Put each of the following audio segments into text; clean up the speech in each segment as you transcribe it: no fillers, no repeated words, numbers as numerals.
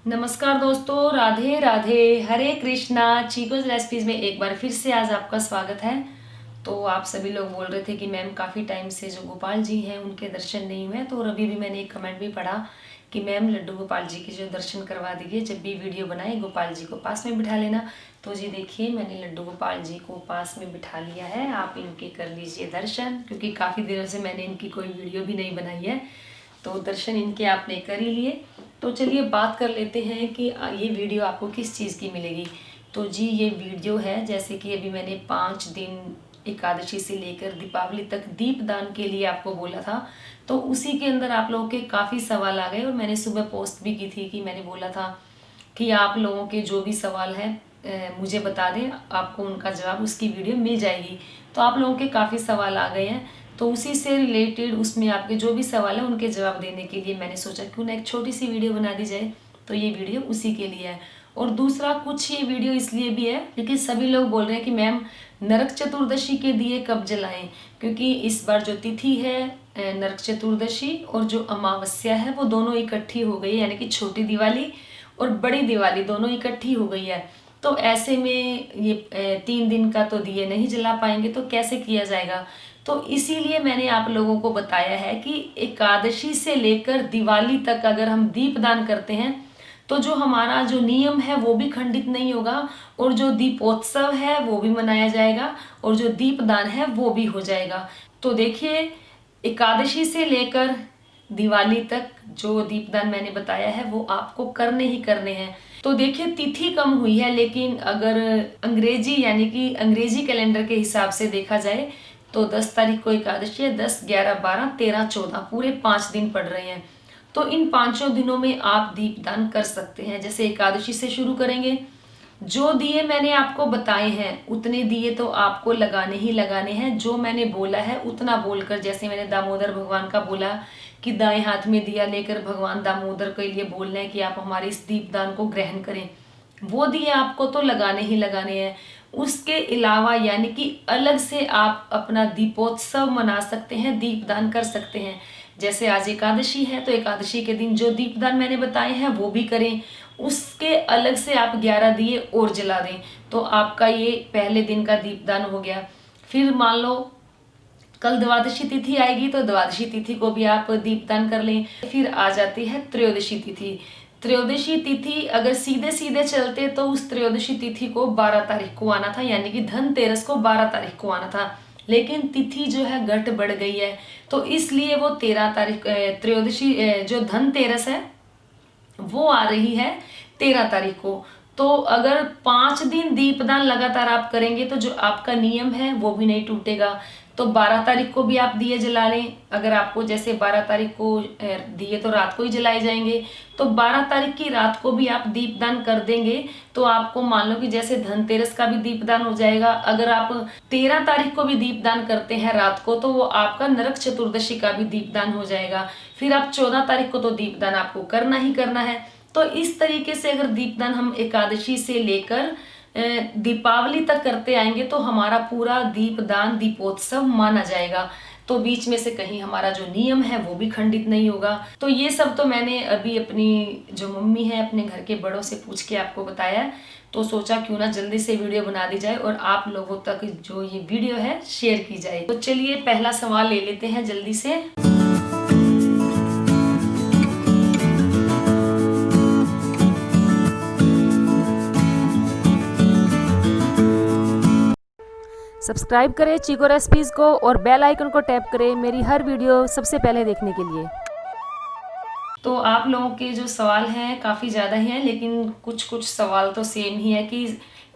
नमस्कार दोस्तों, राधे राधे, हरे कृष्णा। चीकोज रेसिपीज में एक बार फिर से आज आपका स्वागत है। तो आप सभी लोग बोल रहे थे कि मैम काफ़ी टाइम से जो गोपाल जी हैं उनके दर्शन नहीं हुए। तो अभी भी मैंने एक कमेंट भी पढ़ा कि मैम लड्डू गोपाल जी के जो दर्शन करवा दीजिए, जब भी वीडियो बनाए गोपाल जी को पास में बिठा लेना। तो जी देखिए, मैंने लड्डू गोपाल जी को पास में बिठा लिया है। आप इनके कर लीजिए दर्शन, क्योंकि काफ़ी दिनों से मैंने इनकी कोई वीडियो भी नहीं बनाई है। तो दर्शन इनके आपने कर ही लिए। तो चलिए बात कर लेते हैं कि ये वीडियो आपको किस चीज़ की मिलेगी। तो जी ये वीडियो है, जैसे कि अभी मैंने 5 दिन एकादशी से लेकर दीपावली तक दीपदान के लिए आपको बोला था। तो उसी के अंदर आप लोगों के काफ़ी सवाल आ गए और मैंने सुबह पोस्ट भी की थी कि मैंने बोला था कि आप लोगों के जो भी सवाल हैं मुझे बता दें, आपको उनका जवाब उसकी वीडियो मिल जाएगी। तो आप लोगों के काफ़ी सवाल आ गए हैं, तो उसी से रिलेटेड उसमें आपके जो भी सवाल है उनके जवाब देने के लिए मैंने सोचा क्यों ना एक छोटी सी वीडियो बना दी जाए। तो ये वीडियो उसी के लिए है। और दूसरा कुछ ये वीडियो इसलिए भी है क्योंकि सभी लोग बोल रहे हैं कि मैम नरक चतुर्दशी के दिए कब जलाएं, क्योंकि इस बार जो तिथि है नरक चतुर्दशी और जो अमावस्या है वो दोनों इकट्ठी हो गई, यानी कि छोटी दिवाली और बड़ी दिवाली दोनों इकट्ठी हो गई है। तो ऐसे में ये 3 दिन का तो दिए नहीं जला पाएंगे, तो कैसे किया जाएगा। तो इसीलिए मैंने आप लोगों को बताया है कि एकादशी से लेकर दिवाली तक अगर हम दीपदान करते हैं तो जो हमारा जो नियम है वो भी खंडित नहीं होगा, और जो दीपोत्सव है वो भी मनाया जाएगा, और जो दीपदान है वो भी हो जाएगा। तो देखिए, एकादशी से लेकर दिवाली तक जो दीपदान मैंने बताया है वो आपको करने ही करने हैं। तो देखिए, तिथि कम हुई है, लेकिन अगर अंग्रेजी यानी कि अंग्रेजी कैलेंडर के हिसाब से देखा जाए तो 10 तारीख को एकादशी है। 10, 11, 12, 13, 14 पूरे 5 दिन पड़ रहे हैं। तो इन पांचों दिनों में आप दीपदान कर सकते हैं। जैसे एकादशी से शुरू करेंगे, जो दिए मैंने आपको बताए हैं उतने दिए तो आपको लगाने ही लगाने हैं। जो मैंने बोला है उतना बोलकर, जैसे मैंने दामोदर भगवान का बोला कि दाएं हाथ में दिया लेकर भगवान दामोदर के लिए बोलना है कि आप हमारे इस दीपदान को ग्रहण करें, वो दिए आपको तो लगाने ही लगाने हैं। उसके अलावा यानी कि अलग से आप अपना दीपोत्सव मना सकते हैं, दीपदान कर सकते हैं। जैसे आज एकादशी है तो एकादशी के दिन जो दीपदान मैंने बताए हैं वो भी करें। उसके अलग से आप 11 दिए और जला दें, तो आपका ये पहले दिन का दीपदान हो गया। फिर मान लो कल द्वादशी तिथि आएगी तो द्वादशी तिथि को भी आप दीपदान कर लें। फिर आ जाती है त्रयोदशी तिथि। त्रयोदशी तिथि अगर सीधे सीधे चलते तो उस त्रयोदशी तिथि को 12 तारीख को आना था, यानी कि धनतेरस को 12 तारीख को आना था, लेकिन तिथि जो है घट बढ़ गई है। तो इसलिए वो 13 तारीख त्रयोदशी जो धनतेरस है वो आ रही है 13 तारीख को। तो अगर 5 दिन दीपदान लगातार आप करेंगे तो जो आपका नियम है वो भी नहीं टूटेगा। तो 12 तारीख को भी आप दिए जला लें। अगर आपको जैसे 12 तारीख को दिए तो रात को ही जलाए जाएंगे, तो 12 तारीख की रात को भी आप दीपदान कर देंगे तो आपको मान लो कि जैसे धनतेरस का भी दीपदान हो जाएगा। अगर आप 13 तारीख को भी दीपदान करते हैं रात को तो वो आपका नरक चतुर्दशी का भी दीपदान हो जाएगा। फिर आप 14 तारीख को तो दीपदान आपको करना ही करना है। तो इस तरीके से अगर दीपदान हम एकादशी से लेकर दीपावली तक करते आएंगे तो हमारा पूरा दीपदान दीपोत्सव माना जाएगा। तो बीच में से कहीं हमारा जो नियम है वो भी खंडित नहीं होगा। तो ये सब तो मैंने अभी अपनी जो मम्मी है अपने घर के बड़ों से पूछ के आपको बताया। तो सोचा क्यों ना जल्दी से वीडियो बना दी जाए और आप लोगों तक जो ये वीडियो है शेयर की जाए। तो चलिए पहला सवाल ले लेते हैं जल्दी से। सब्सक्राइब करें चीको रेसिपीज़ को और बेल आइकन को टैप करें मेरी हर वीडियो सबसे पहले देखने के लिए। तो आप लोगों के जो सवाल हैं काफ़ी ज़्यादा ही हैं, लेकिन कुछ कुछ सवाल तो सेम ही है। कि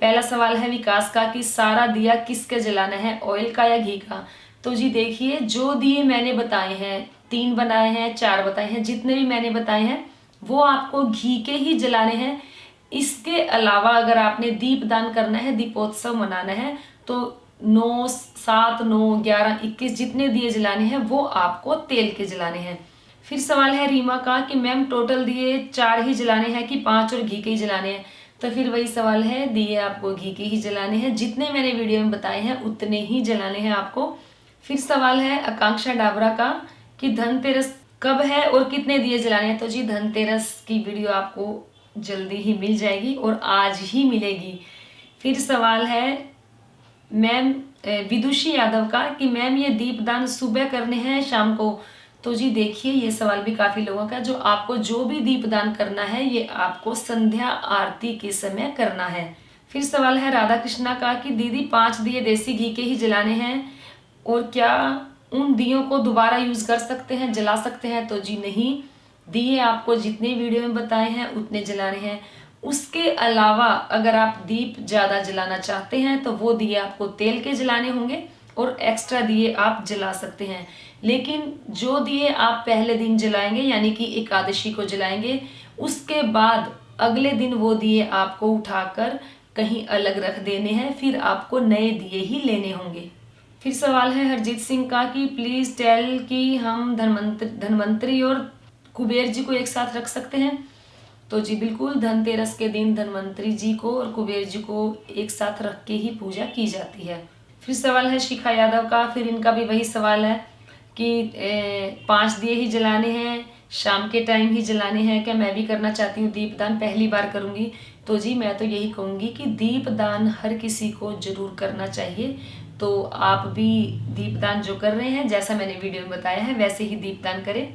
पहला सवाल है विकास का कि सारा दिया किसके जलाना है, ऑयल का या घी का। तो जी देखिए, जो दिए मैंने बताए हैं, 3 बनाए हैं, 4 बताए हैं, जितने भी मैंने बताए हैं वो आपको घी के ही जलाने हैं। इसके अलावा अगर आपने दीपदान करना है, दीपोत्सव मनाना है, तो 9, 7, 9, 11, 21 जितने दिए जलाने हैं वो आपको तेल के जलाने हैं। फिर सवाल है रीमा का कि मैम टोटल दिए 4 ही जलाने हैं कि 5 और घी के ही जलाने हैं। तो फिर वही सवाल है, दिए आपको घी के ही जलाने हैं, जितने मैंने वीडियो में बताए हैं उतने ही जलाने हैं आपको। फिर सवाल है आकांक्षा डाबरा का कि धनतेरस कब है और कितने दिए जलाने हैं। तो जी धनतेरस की वीडियो आपको जल्दी ही मिल जाएगी और आज ही मिलेगी। फिर सवाल है मैम विदुषी यादव का कि मैम ये दीपदान सुबह करने हैं शाम को। तो जी देखिए, ये सवाल भी काफ़ी लोगों का, जो आपको जो भी दीपदान करना है ये आपको संध्या आरती के समय करना है। फिर सवाल है राधा कृष्णा का कि दीदी 5 दिए देसी घी के ही जलाने हैं और क्या उन दियों को दोबारा यूज़ कर सकते हैं, जला सकते हैं? तो जी नहीं, दिए आपको जितने वीडियो में बताए हैं उतने जलाने हैं। उसके अलावा अगर आप दीप ज़्यादा जलाना चाहते हैं तो वो दिए आपको तेल के जलाने होंगे और एक्स्ट्रा दिए आप जला सकते हैं। लेकिन जो दिए आप पहले दिन जलाएंगे यानी कि एकादशी को जलाएंगे, उसके बाद अगले दिन वो दिए आपको उठाकर कहीं अलग रख देने हैं, फिर आपको नए दिए ही लेने होंगे। फिर सवाल है हरजीत सिंह का कि प्लीज़ टेल कि हम धनवंतरी और कुबेर जी को एक साथ रख सकते हैं? तो जी बिल्कुल, धनतेरस के दिन धनवंतरी जी को और कुबेर जी को एक साथ रख के ही पूजा की जाती है। फिर सवाल है शिखा यादव का, फिर इनका भी वही सवाल है कि 5 दिए ही जलाने हैं, शाम के टाइम ही जलाने हैं क्या? मैं भी करना चाहती हूँ दीपदान, पहली बार करूँगी। तो जी मैं तो यही कहूँगी कि दीपदान हर किसी को ज़रूर करना चाहिए। तो आप भी दीपदान जो कर रहे हैं, जैसा मैंने वीडियो में बताया है वैसे ही दीपदान करें।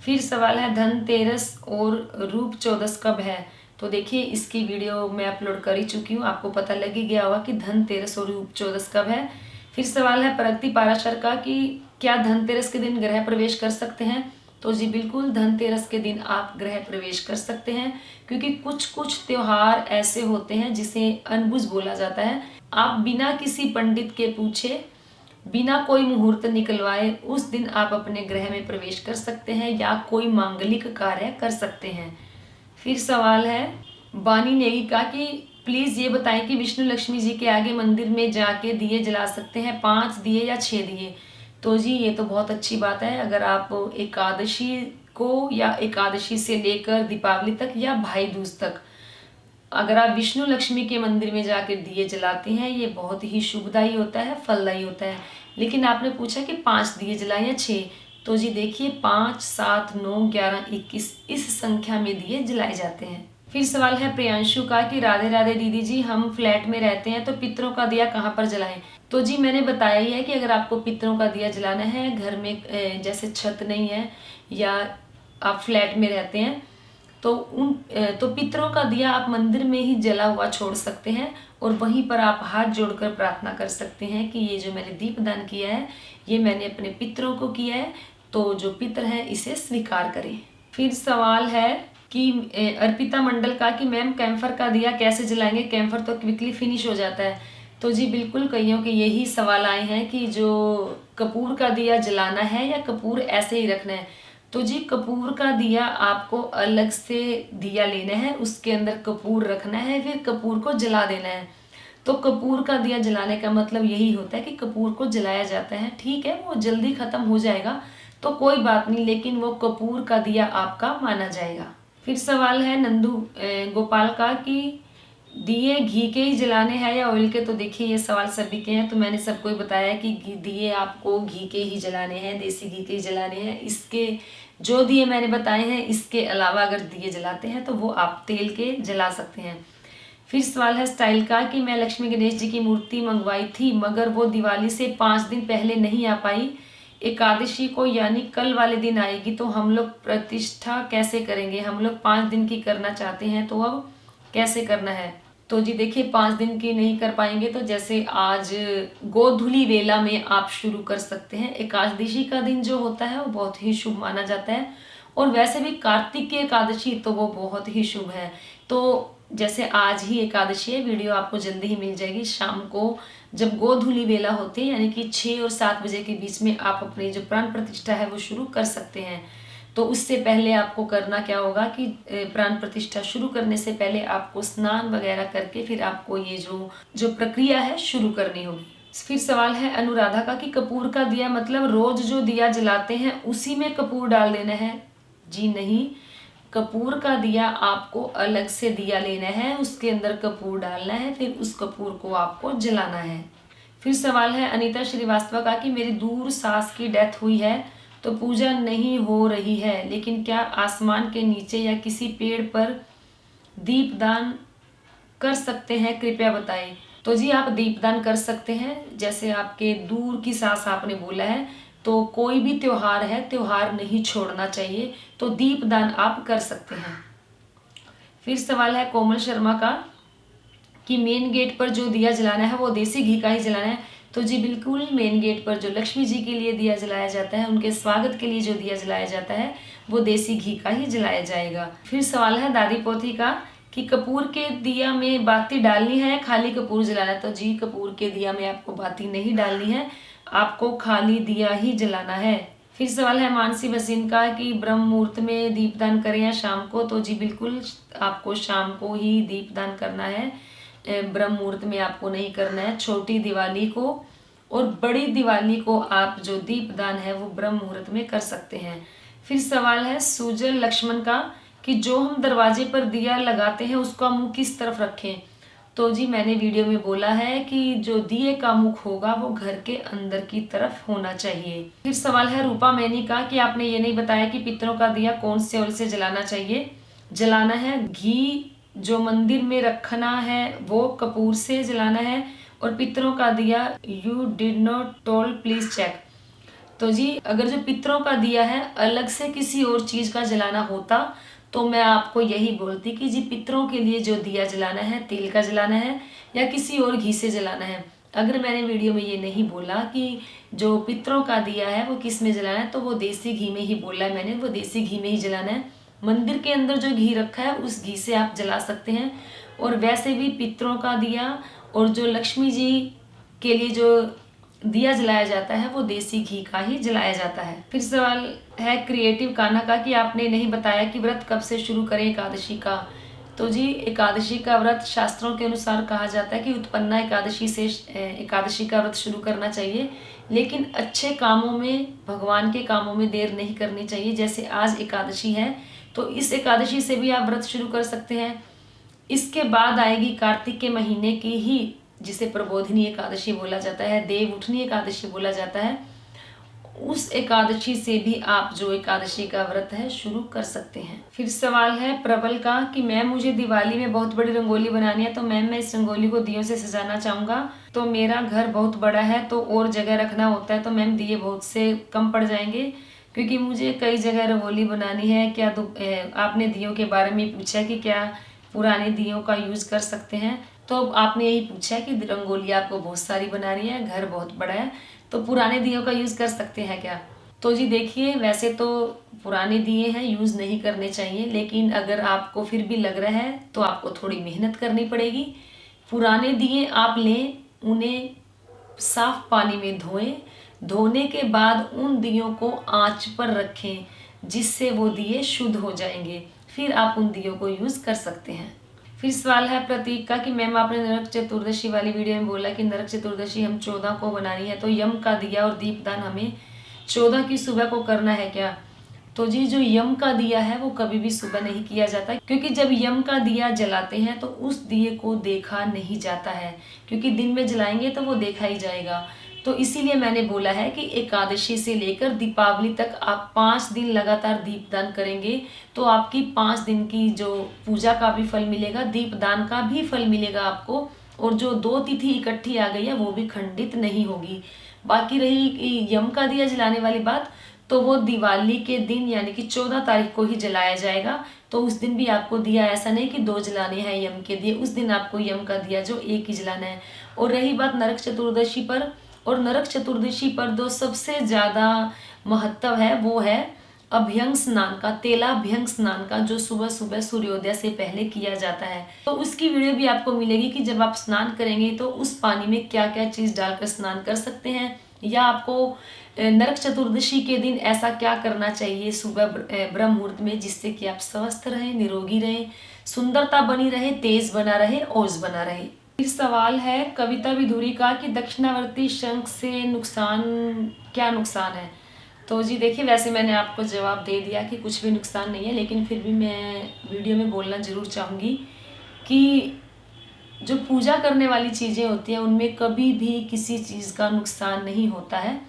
फिर सवाल है धनतेरस और रूप चौदस कब है? तो देखिए, इसकी वीडियो मैं अपलोड कर ही चुकी हूँ, आपको पता लग ही गया होगा कि धनतेरस और रूप चौदस कब है। फिर सवाल है प्रगति पाराशर का कि क्या धनतेरस के दिन गृह प्रवेश कर सकते हैं? तो जी बिल्कुल, धनतेरस के दिन आप गृह प्रवेश कर सकते हैं, क्योंकि कुछ कुछ त्योहार ऐसे होते हैं जिसे अनबुझ बोला जाता है। आप बिना किसी पंडित के पूछे, बिना कोई मुहूर्त निकलवाए उस दिन आप अपने गृह में प्रवेश कर सकते हैं या कोई मांगलिक कार्य कर सकते हैं। फिर सवाल है बानी नेगी का कि प्लीज़ ये बताएं कि विष्णु लक्ष्मी जी के आगे मंदिर में जाके दिए जला सकते हैं, 5 दिए या 6 दिए? तो जी ये तो बहुत अच्छी बात है। अगर आप एकादशी को या एकादशी से लेकर दीपावली तक या भाई दूज तक अगर आप विष्णु लक्ष्मी के मंदिर में जाकर दिए जलाते हैं, ये बहुत ही शुभदायी होता है, फलदायी होता है। लेकिन आपने पूछा कि 5 दिए जलाएं या 6, तो जी देखिए 5, 7, 9, 11, 21 इस संख्या में दिए जलाए जाते हैं। फिर सवाल है प्रियांशु का कि राधे राधे दीदी जी, हम फ्लैट में रहते हैं तो पितरों का दिया कहाँ पर जलाएं? तो जी मैंने बताया ही है कि अगर आपको पितरों का दिया जलाना है, घर में जैसे छत नहीं है या आप फ्लैट में रहते हैं, तो पितरों का दिया आप मंदिर में ही जला हुआ छोड़ सकते हैं और वहीं पर आप हाथ जोड़कर प्रार्थना कर सकते हैं कि ये जो मैंने दीपदान किया है ये मैंने अपने पितरों को किया है, तो जो पितर है इसे स्वीकार करें। फिर सवाल है कि अर्पिता मंडल का कि मैम कैम्फर का दिया कैसे जलाएंगे, कैम्फर तो क्विकली फिनिश हो जाता है। तो जी बिल्कुल, कईयों के यही सवाल आए हैं कि जो कपूर का दिया जलाना है या कपूर ऐसे ही रखना है। तो जी कपूर का दिया आपको अलग से दिया लेना है, उसके अंदर कपूर रखना है, फिर कपूर को जला देना है। तो कपूर का दिया जलाने का मतलब यही होता है कि कपूर को जलाया जाता है। ठीक है, वो जल्दी खत्म हो जाएगा तो कोई बात नहीं, लेकिन वो कपूर का दिया आपका माना जाएगा। फिर सवाल है नंदू गोपाल का कि दिए घी के ही जलाने हैं या ऑयल के? तो देखिए ये सवाल सभी के हैं, तो मैंने सबको ही बताया कि दिए आपको घी के ही जलाने हैं, देसी घी के ही जलाने हैं। इसके जो दिए मैंने बताए हैं, इसके अलावा अगर दिए जलाते हैं तो वो आप तेल के जला सकते हैं। फिर सवाल है स्टाइल का कि मैं लक्ष्मी गणेश जी की मूर्ति मंगवाई थी मगर वो दिवाली से 5 दिन पहले नहीं आ पाई, एकादशी को यानी कल वाले दिन आएगी, तो हम लोग प्रतिष्ठा कैसे करेंगे? हम लोग 5 दिन की करना चाहते हैं, तो अब कैसे करना है? तो जी देखिए 5 दिन की नहीं कर पाएंगे तो जैसे आज गोधूली वेला में आप शुरू कर सकते हैं। एकादशी का दिन जो होता है वो बहुत ही शुभ माना जाता है और वैसे भी कार्तिक की एकादशी तो वो बहुत ही शुभ है। तो जैसे आज ही एकादशी है, वीडियो आपको जल्दी ही मिल जाएगी। शाम को जब गोधूली वेला होती है यानी कि 6 और 7 बजे के बीच में आप अपनी जो प्राण प्रतिष्ठा है वो शुरू कर सकते हैं। तो उससे पहले आपको करना क्या होगा कि प्राण प्रतिष्ठा शुरू करने से पहले आपको स्नान वगैरह करके फिर आपको ये जो प्रक्रिया है शुरू करनी होगी। फिर सवाल है अनुराधा का कि कपूर का दिया मतलब रोज जो दिया जलाते हैं उसी में कपूर डाल देना है? जी नहीं, कपूर का दिया आपको अलग से दिया लेना है, उसके अंदर कपूर डालना है, फिर उस कपूर को आपको जलाना है। फिर सवाल है अनीता श्रीवास्तव का कि मेरी दूर सास की डेथ हुई है तो पूजा नहीं हो रही है, लेकिन क्या आसमान के नीचे या किसी पेड़ पर दीपदान कर सकते हैं, कृपया बताएं। तो जी आप दीपदान कर सकते हैं, जैसे आपके दूर की सास आपने बोला है, तो कोई भी त्योहार है, त्योहार नहीं छोड़ना चाहिए, तो दीपदान आप कर सकते हैं। फिर सवाल है कोमल शर्मा का कि मेन गेट पर जो दिया जलाना है वो देसी घी का ही जलाना है। तो जी बिल्कुल, मेन गेट पर जो लक्ष्मी जी के लिए दिया जलाया जाता है, उनके स्वागत के लिए जो दिया जलाया जाता है वो देसी घी का ही जलाया जाएगा। फिर सवाल है दादी पोती का कि कपूर के दिया में बाती डालनी है, खाली कपूर जलाना है। तो जी कपूर के दिया में आपको बाती नहीं डालनी है, आपको खाली दिया ही जलाना है। फिर सवाल है मानसी भसीन का कि ब्रह्म मुहूर्त में दीपदान करें या शाम को। तो जी बिल्कुल, आपको शाम को ही दीपदान करना है, ब्रह्म मुहूर्त में आपको नहीं करना है। छोटी दिवाली को और बड़ी दिवाली को आप जो दीपदान है वो ब्रह्म मुहूर्त में कर सकते हैं। फिर सवाल है सुजल लक्ष्मण का कि जो हम दरवाजे पर दिया लगाते हैं उसका मुंह किस तरफ रखें। तो जी मैंने वीडियो में बोला है कि जो दिए का मुख होगा वो घर के अंदर की तरफ होना चाहिए। फिर सवाल है रूपा मैनी का कि आपने ये नहीं बताया कि पितरों का दिया कौन से ऑयल से जलाना चाहिए। जलाना है घी, जो मंदिर में रखना है वो कपूर से जलाना है, और पितरों का दिया you did not told please check. तो जी अगर जो पितरों का दिया है अलग से किसी और चीज का जलाना होता तो मैं आपको यही बोलती कि जी पितरों के लिए जो दिया जलाना है तेल का जलाना है या किसी और घी से जलाना है। अगर मैंने वीडियो में ये नहीं बोला कि जो पितरों का दिया है वो किस में जलाना है, तो वो देसी घी में ही बोला है मैंने, वो देसी घी में ही जलाना है। मंदिर के अंदर जो घी रखा है उस घी से आप जला सकते हैं। और वैसे भी पितरों का दिया और जो लक्ष्मी जी के लिए जो दिया जलाया जाता है वो देसी घी का ही जलाया जाता है। फिर सवाल है क्रिएटिव कान्हा का कि आपने नहीं बताया कि व्रत कब से शुरू करें एकादशी का। तो जी एकादशी का व्रत शास्त्रों के अनुसार कहा जाता है कि उत्पन्ना एकादशी से एकादशी का व्रत शुरू करना चाहिए, लेकिन अच्छे कामों में, भगवान के कामों में देर नहीं करनी चाहिए। जैसे आज एकादशी है तो इस एकादशी से भी आप व्रत शुरू कर सकते हैं। इसके बाद आएगी कार्तिक के महीने की ही, जिसे प्रबोधिनी एकादशी बोला जाता है, देव उठनी एकादशी बोला जाता है। उस एकादशी से भी आप जो एकादशी का व्रत है शुरू कर सकते हैं। फिर सवाल है प्रबल का कि मैम मुझे दिवाली में बहुत बड़ी रंगोली बनानी है, तो मैम मैं इस रंगोली को दियों से सजाना चाहूँगा। तो मेरा घर बहुत बड़ा है तो और जगह रखना होता है, तो मैम दिए बहुत से कम पड़ जाएंगे, क्योंकि मुझे कई जगह रंगोली बनानी है। क्या आपने दियों के बारे में पूछा कि क्या पुराने दियों का यूज कर सकते हैं, तो आपने यही पूछा कि रंगोली आपको बहुत सारी बनानी है, घर बहुत बड़ा है, तो पुराने दियों का यूज कर सकते हैं क्या। तो जी देखिए, वैसे तो पुराने दिए हैं यूज नहीं करने चाहिए, लेकिन अगर आपको फिर भी लग रहा है तो आपको थोड़ी मेहनत करनी पड़ेगी। पुराने दिए आप लें, उन्हें साफ पानी में धोएं, धोने के बाद उन दियों को आंच पर रखें जिससे वो दिए शुद्ध हो जाएंगे, फिर आप उन दियों को यूज कर सकते हैं। फिर सवाल है प्रतीक का कि मैम आपने नरक चतुर्दशी वाली वीडियो में बोला कि नरक चतुर्दशी हम 14 को बनानी है, तो यम का दिया और दीपदान हमें 14 की सुबह को करना है क्या। तो जी जो यम का दिया है वो कभी भी सुबह नहीं किया जाता, क्योंकि जब यम का दिया जलाते हैं तो उस दिए को देखा नहीं जाता है, क्योंकि दिन में जलाएंगे तो वो देखा ही जाएगा। तो इसीलिए मैंने बोला है कि एकादशी से लेकर दीपावली तक आप 5 दिन लगातार दीपदान करेंगे तो आपकी 5 दिन की जो पूजा का भी फल मिलेगा, दीपदान का भी फल मिलेगा आपको, और जो 2 तिथि इकट्ठी आ गई है वो भी खंडित नहीं होगी। बाकी रही यम का दिया जलाने वाली बात, तो वो दिवाली के दिन यानी कि 14 तारीख को ही जलाया जाएगा। तो उस दिन भी आपको दिया ऐसा नहीं कि 2 जलाने हैं यम के दिए, उस दिन आपको यम का दिया जो 1 ही जलाना है। और रही बात नरक चतुर्दशी पर, और नरक चतुर्दशी पर जो सबसे ज्यादा महत्व है वो है अभ्यंग स्नान का, तेलाभ्यंग स्नान का, जो सुबह सुबह सूर्योदय से पहले किया जाता है। तो उसकी वीडियो भी आपको मिलेगी कि जब आप स्नान करेंगे तो उस पानी में क्या क्या चीज डालकर स्नान कर सकते हैं, या आपको नरक चतुर्दशी के दिन ऐसा क्या करना चाहिए सुबह ब्रह्म मुहूर्त में जिससे कि आप स्वस्थ रहें, निरोगी रहें, सुंदरता बनी रहे, तेज बना रहे, ओज बना रहे। फिर सवाल है कविता विधुरी का कि दक्षिणावर्ती शंख से नुकसान, क्या नुकसान है। तो जी देखिए, वैसे मैंने आपको जवाब दे दिया कि कुछ भी नुकसान नहीं है, लेकिन फिर भी मैं वीडियो में बोलना जरूर चाहूँगी कि जो पूजा करने वाली चीज़ें होती हैं उनमें कभी भी किसी चीज़ का नुकसान नहीं होता है।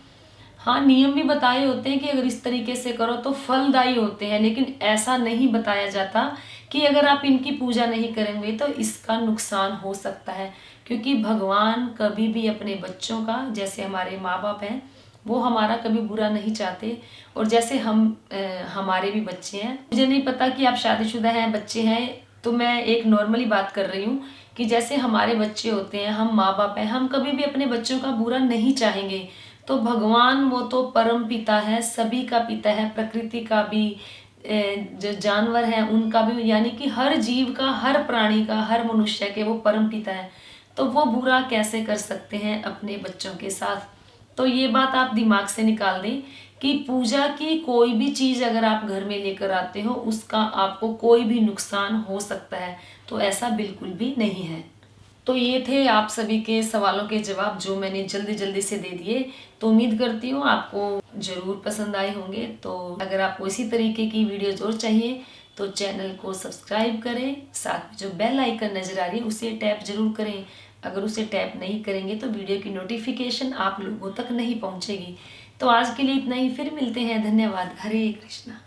हाँ, नियम भी बताए होते हैं कि अगर इस तरीके से करो तो फलदायी होते हैं, लेकिन ऐसा नहीं बताया जाता कि अगर आप इनकी पूजा नहीं करेंगे तो इसका नुकसान हो सकता है, क्योंकि भगवान कभी भी अपने बच्चों का, जैसे हमारे माँ बाप हैं वो हमारा कभी बुरा नहीं चाहते, और जैसे हमारे भी बच्चे हैं। मुझे नहीं पता कि आप शादीशुदा हैं, बच्चे हैं, तो मैं एक नॉर्मली बात कर रही हूँ कि जैसे हमारे बच्चे होते हैं, हम माँ बाप हैं, हम कभी भी अपने बच्चों का बुरा नहीं चाहेंगे। तो भगवान वो तो परम पिता है, सभी का पिता है, प्रकृति का भी, जो जानवर हैं उनका भी, यानी कि हर जीव का, हर प्राणी का, हर मनुष्य के वो परम पिता है। तो वो बुरा कैसे कर सकते हैं अपने बच्चों के साथ। तो ये बात आप दिमाग से निकाल दें कि पूजा की कोई भी चीज़ अगर आप घर में लेकर आते हो उसका आपको कोई भी नुकसान हो सकता है, तो ऐसा बिल्कुल भी नहीं है। तो ये थे आप सभी के सवालों के जवाब जो मैंने जल्दी जल्दी से दे दिए। तो उम्मीद करती हूँ आपको ज़रूर पसंद आए होंगे। तो अगर आपको इसी तरीके की वीडियोज़ और चाहिए तो चैनल को सब्सक्राइब करें, साथ में जो बेल आइकन नज़र आ रही है उसे टैप जरूर करें। अगर उसे टैप नहीं करेंगे तो वीडियो की नोटिफिकेशन आप लोगों तक नहीं पहुँचेगी। तो आज के लिए इतना ही, फिर मिलते हैं। धन्यवाद। हरे कृष्णा।